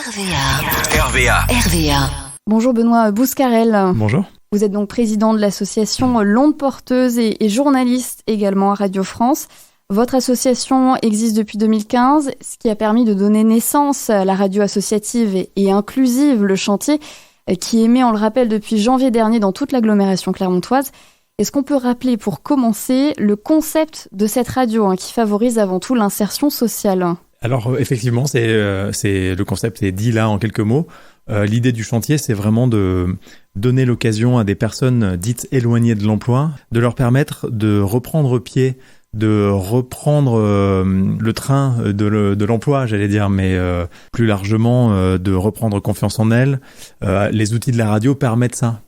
RVA. Bonjour Benoît Bouscarel. Bonjour. Vous êtes donc président de l'association L'Onde Porteuse et journaliste également à Radio France. Votre association existe depuis 2015, ce qui a permis de donner naissance à la radio associative et inclusive Le Chantier, qui émet, on le rappelle, depuis janvier dernier dans toute l'agglomération clermontoise. Est-ce qu'on peut rappeler, pour commencer, le concept de cette radio qui favorise avant tout l'insertion sociale ? Alors effectivement, le concept est dit là en quelques mots. L'idée du chantier, c'est vraiment de donner l'occasion à des personnes dites éloignées de l'emploi, de leur permettre de reprendre pied, de reprendre le train de l'emploi, j'allais dire, mais plus largement de reprendre confiance en elles. Les outils de la radio permettent ça,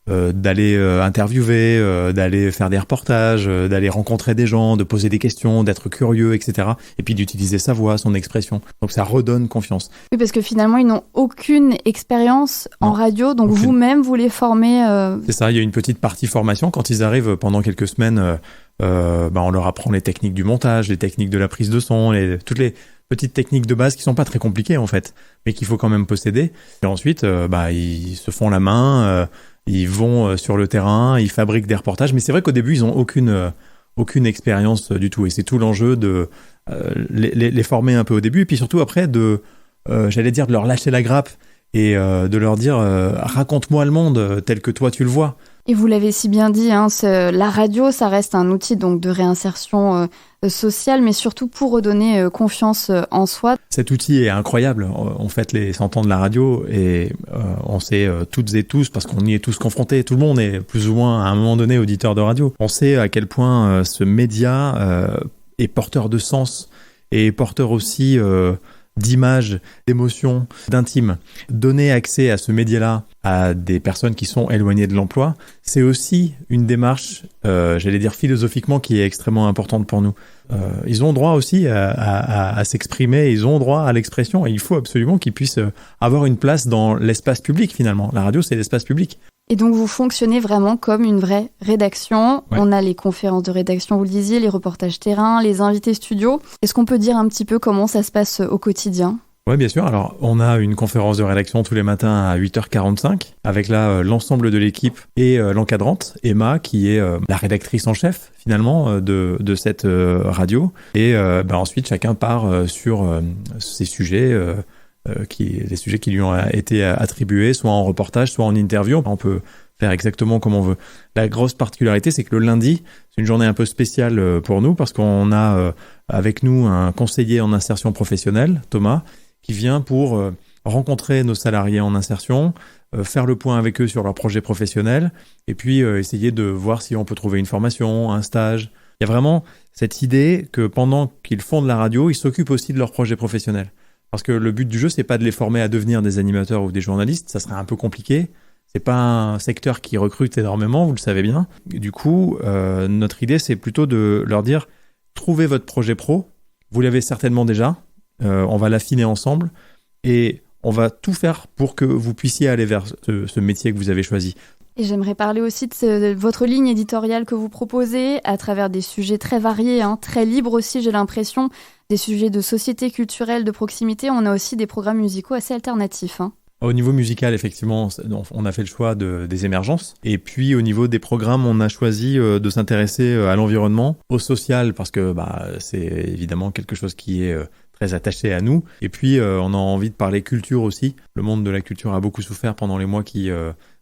d'aller interviewer, d'aller faire des reportages, d'aller rencontrer des gens, de poser des questions, d'être curieux, etc. Et puis d'utiliser sa voix, son expression. Donc ça redonne confiance. Oui, parce que finalement, ils n'ont aucune expérience en radio, donc aucune. Vous-même, vous les formez... C'est ça, il y a une petite partie formation. Quand ils arrivent pendant quelques semaines, on leur apprend les techniques du montage, les techniques de la prise de son, toutes les petites techniques de base qui sont pas très compliquées en fait, mais qu'il faut quand même posséder. Et ensuite, ils se font la main... Ils vont sur le terrain, ils fabriquent des reportages, mais c'est vrai qu'au début, ils n'ont aucune expérience du tout. Et c'est tout l'enjeu de les former un peu au début, et puis surtout après de leur lâcher la grappe et de leur dire raconte-moi le monde tel que toi tu le vois. Et vous l'avez si bien dit, la radio, ça reste un outil donc de réinsertion sociale, mais surtout pour redonner confiance en soi. Cet outil est incroyable. On fête les 100 ans de la radio et on sait toutes et tous, parce qu'on y est tous confrontés, tout le monde est plus ou moins à un moment donné auditeur de radio. On sait à quel point ce média est porteur de sens et porteur aussi d'images, d'émotions, d'intime. Donner accès à ce média-là à des personnes qui sont éloignées de l'emploi, c'est aussi une démarche, philosophiquement, qui est extrêmement importante pour nous. Ils ont droit aussi à s'exprimer, ils ont droit à l'expression, et il faut absolument qu'ils puissent avoir une place dans l'espace public, finalement. La radio, c'est l'espace public. Et donc, vous fonctionnez vraiment comme une vraie rédaction. Ouais. On a les conférences de rédaction, vous le disiez, les reportages terrain, les invités studio. Est-ce qu'on peut dire un petit peu comment ça se passe au quotidien ? Oui, bien sûr. Alors, on a une conférence de rédaction tous les matins à 8h45 avec là l'ensemble de l'équipe et l'encadrante, Emma, qui est la rédactrice en chef, finalement, de cette radio. Et ensuite, chacun part sur ces sujets, les sujets qui lui ont été attribués, soit en reportage, soit en interview. On peut faire exactement comme on veut. La grosse particularité, c'est que le lundi, c'est une journée un peu spéciale pour nous, parce qu'on a avec nous un conseiller en insertion professionnelle, Thomas, qui vient pour rencontrer nos salariés en insertion, faire le point avec eux sur leurs projets professionnels, et puis essayer de voir si on peut trouver une formation, un stage. Il y a vraiment cette idée que pendant qu'ils font de la radio, ils s'occupent aussi de leurs projets professionnels. Parce que le but du jeu, c'est pas de les former à devenir des animateurs ou des journalistes, ça serait un peu compliqué. C'est pas un secteur qui recrute énormément, vous le savez bien. Du coup, notre idée, c'est plutôt de leur dire, trouvez votre projet pro, vous l'avez certainement déjà, on va l'affiner ensemble, et on va tout faire pour que vous puissiez aller vers ce métier que vous avez choisi. Et j'aimerais parler aussi de votre ligne éditoriale que vous proposez à travers des sujets très variés, très libres aussi, j'ai l'impression, des sujets de société culturelle, de proximité. On a aussi des programmes musicaux assez alternatifs. Au niveau musical, effectivement, on a fait le choix des émergences. Et puis, au niveau des programmes, on a choisi de s'intéresser à l'environnement, au social, parce que c'est évidemment quelque chose qui est très attaché à nous. Et puis, on a envie de parler culture aussi. Le monde de la culture a beaucoup souffert pendant les mois qui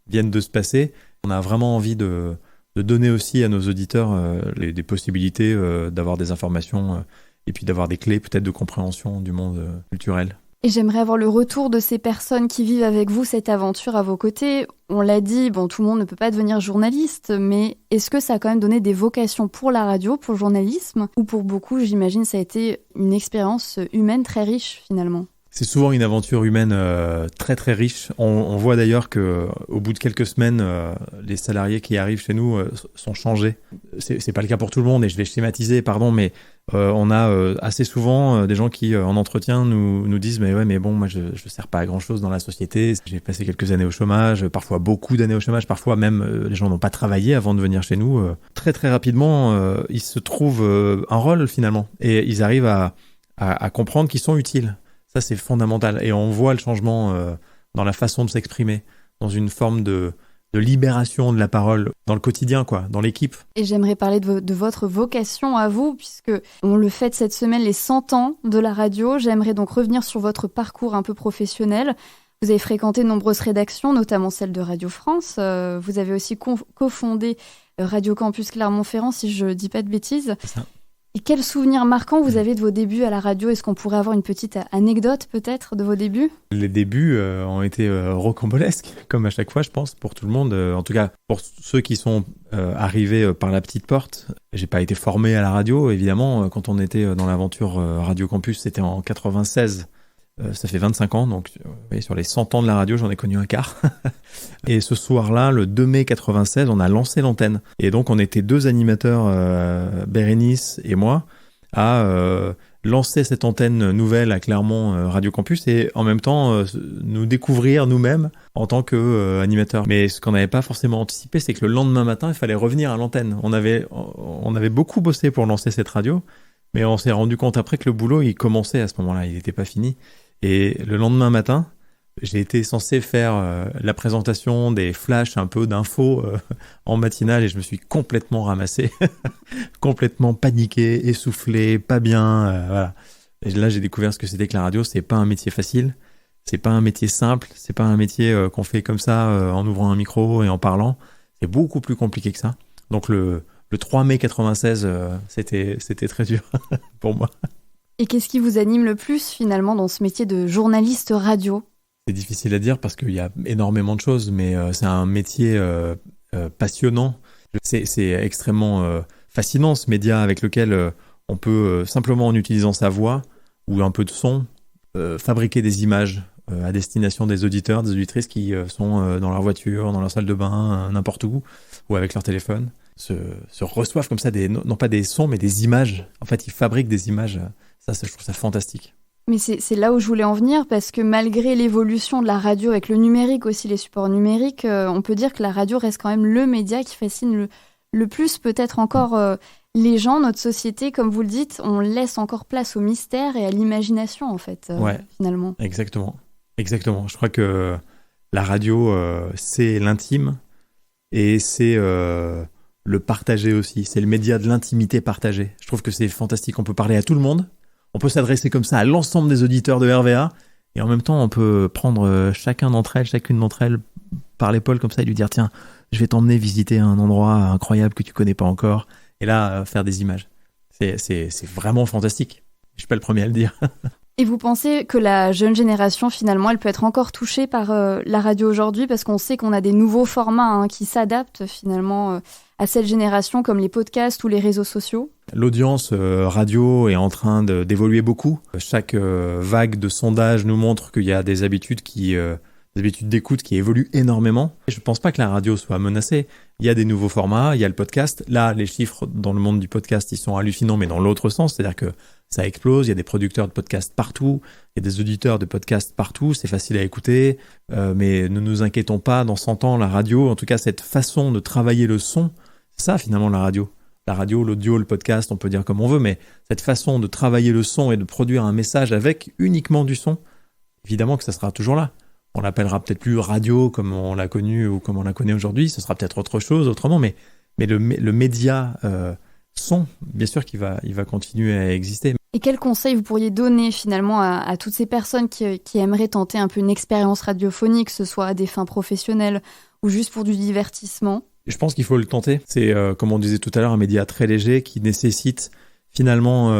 viennent de se passer. On a vraiment envie de donner aussi à nos auditeurs des possibilités d'avoir des informations et puis d'avoir des clés peut-être de compréhension du monde culturel. Et j'aimerais avoir le retour de ces personnes qui vivent avec vous cette aventure à vos côtés. On l'a dit, tout le monde ne peut pas devenir journaliste, mais est-ce que ça a quand même donné des vocations pour la radio, pour le journalisme ? Ou pour beaucoup, j'imagine, ça a été une expérience humaine très riche finalement ? C'est souvent une aventure humaine très très riche. On voit d'ailleurs que au bout de quelques semaines, les salariés qui arrivent chez nous sont changés. C'est pas le cas pour tout le monde et je vais schématiser, pardon, mais on a assez souvent des gens qui en entretien nous disent mais bon, moi je sers pas à grand chose dans la société. J'ai passé quelques années au chômage, parfois beaucoup d'années au chômage, parfois même les gens n'ont pas travaillé avant de venir chez nous. Très très rapidement, ils se trouvent un rôle finalement et ils arrivent à comprendre qu'ils sont utiles. Ça, c'est fondamental. Et on voit le changement dans la façon de s'exprimer, dans une forme de libération de la parole dans le quotidien, quoi, dans l'équipe. Et j'aimerais parler de votre vocation à vous, puisque on le fête cette semaine, les 100 ans de la radio. J'aimerais donc revenir sur votre parcours un peu professionnel. Vous avez fréquenté de nombreuses rédactions, notamment celle de Radio France. Vous avez aussi cofondé Radio Campus Clermont-Ferrand, si je ne dis pas de bêtises. C'est ça. Et quels souvenirs marquants vous avez de vos débuts à la radio ? Est-ce qu'on pourrait avoir une petite anecdote peut-être de vos débuts ? Les débuts ont été rocambolesques, comme à chaque fois, je pense, pour tout le monde. En tout cas, pour ceux qui sont arrivés par la petite porte. J'ai pas été formé à la radio, évidemment. Quand on était dans l'aventure Radio Campus, c'était en 96. Ça fait 25 ans, donc sur les 100 ans de la radio, j'en ai connu un quart. Et ce soir-là, le 2 mai 96, on a lancé l'antenne. Et donc, on était 2 animateurs, Bérénice et moi, à lancer cette antenne nouvelle à Clermont Radio Campus et en même temps nous découvrir nous-mêmes en tant qu'animateurs. Mais ce qu'on n'avait pas forcément anticipé, c'est que le lendemain matin, il fallait revenir à l'antenne. On avait beaucoup bossé pour lancer cette radio, mais on s'est rendu compte après que le boulot, il commençait à ce moment-là, il n'était pas fini. Et le lendemain matin, j'ai été censé faire la présentation des flashs, un peu d'infos en matinale et je me suis complètement ramassé, complètement paniqué, essoufflé, pas bien. Voilà. Et là, j'ai découvert ce que c'était que la radio. C'est pas un métier facile, c'est pas un métier simple, c'est pas un métier qu'on fait comme ça en ouvrant un micro et en parlant. C'est beaucoup plus compliqué que ça. Donc le 3 mai 96, c'était très dur pour moi. Et qu'est-ce qui vous anime le plus finalement dans ce métier de journaliste radio ? C'est difficile à dire parce qu'il y a énormément de choses, mais c'est un métier passionnant. C'est extrêmement fascinant ce média avec lequel on peut, simplement en utilisant sa voix ou un peu de son, fabriquer des images à destination des auditeurs, des auditrices qui sont dans leur voiture, dans leur salle de bain, n'importe où, ou avec leur téléphone, se reçoivent comme ça, non pas des sons, mais des images. En fait, ils fabriquent des images. Ça, je trouve ça fantastique. Mais c'est là où je voulais en venir, parce que malgré l'évolution de la radio avec le numérique aussi, les supports numériques, on peut dire que la radio reste quand même le média qui fascine le plus, peut-être encore les gens, notre société, comme vous le dites, on laisse encore place au mystère et à l'imagination, en fait, finalement. Exactement. Je crois que la radio, c'est l'intime et c'est le partager aussi. C'est le média de l'intimité partagée. Je trouve que c'est fantastique. On peut parler à tout le monde. On peut s'adresser comme ça à l'ensemble des auditeurs de RVA et en même temps, on peut prendre chacune d'entre elles par l'épaule comme ça et lui dire tiens, je vais t'emmener visiter un endroit incroyable que tu connais pas encore et là, faire des images. C'est vraiment fantastique. Je suis pas le premier à le dire. Et vous pensez que la jeune génération, finalement, elle peut être encore touchée par la radio aujourd'hui parce qu'on sait qu'on a des nouveaux formats qui s'adaptent finalement à cette génération comme les podcasts ou les réseaux sociaux ? L'audience radio est en train d'évoluer beaucoup. Chaque vague de sondage nous montre qu'il y a des habitudes d'écoute qui évoluent énormément. Je ne pense pas que la radio soit menacée. Il y a des nouveaux formats, il y a le podcast. Là, les chiffres dans le monde du podcast, ils sont hallucinants, mais dans l'autre sens. C'est-à-dire que ça explose, il y a des producteurs de podcasts partout, il y a des auditeurs de podcasts partout, c'est facile à écouter. Mais ne nous inquiétons pas, dans 100 ans, la radio, en tout cas cette façon de travailler le son, c'est ça finalement la radio. La radio, l'audio, le podcast, on peut dire comme on veut, mais cette façon de travailler le son et de produire un message avec uniquement du son, évidemment que ça sera toujours là. On l'appellera peut-être plus radio comme on l'a connu ou comme on la connaît aujourd'hui, ce sera peut-être autre chose autrement, mais le média son, bien sûr qu'il va continuer à exister. Et quels conseils vous pourriez donner finalement à toutes ces personnes qui aimeraient tenter un peu une expérience radiophonique, que ce soit à des fins professionnelles ou juste pour du divertissement ? Je pense qu'il faut le tenter. C'est, comme on disait tout à l'heure, un média très léger qui nécessite finalement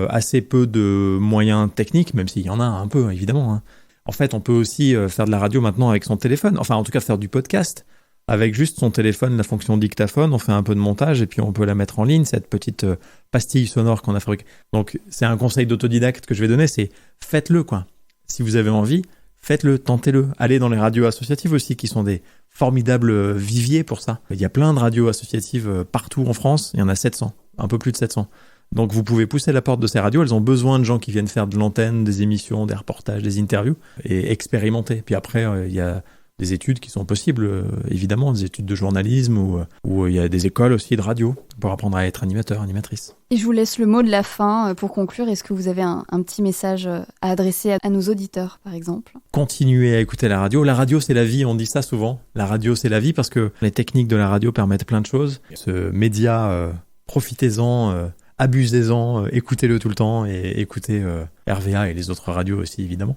assez peu de moyens techniques, même s'il y en a un peu, évidemment. En fait, on peut aussi faire de la radio maintenant avec son téléphone. Enfin, en tout cas, faire du podcast avec juste son téléphone, la fonction dictaphone. On fait un peu de montage et puis on peut la mettre en ligne, cette petite pastille sonore qu'on a fabriquée. Donc, c'est un conseil d'autodidacte que je vais donner, c'est faites-le, quoi. Si vous avez envie, faites-le, tentez-le. Allez dans les radios associatives aussi, qui sont des formidables viviers pour ça. Il y a plein de radios associatives partout en France. Il y en a 700, un peu plus de 700. Donc vous pouvez pousser la porte de ces radios. Elles ont besoin de gens qui viennent faire de l'antenne, des émissions, des reportages, des interviews et expérimenter. Puis après, il y a des études qui sont possibles, évidemment, des études de journalisme ou il y a des écoles aussi de radio pour apprendre à être animateur, animatrice. Et je vous laisse le mot de la fin pour conclure. Est-ce que vous avez un petit message à adresser à nos auditeurs, par exemple ? Continuez à écouter la radio. La radio, c'est la vie, on dit ça souvent. La radio, c'est la vie parce que les techniques de la radio permettent plein de choses. Ce média, profitez-en, abusez-en, écoutez-le tout le temps et écoutez RVA et les autres radios aussi, évidemment.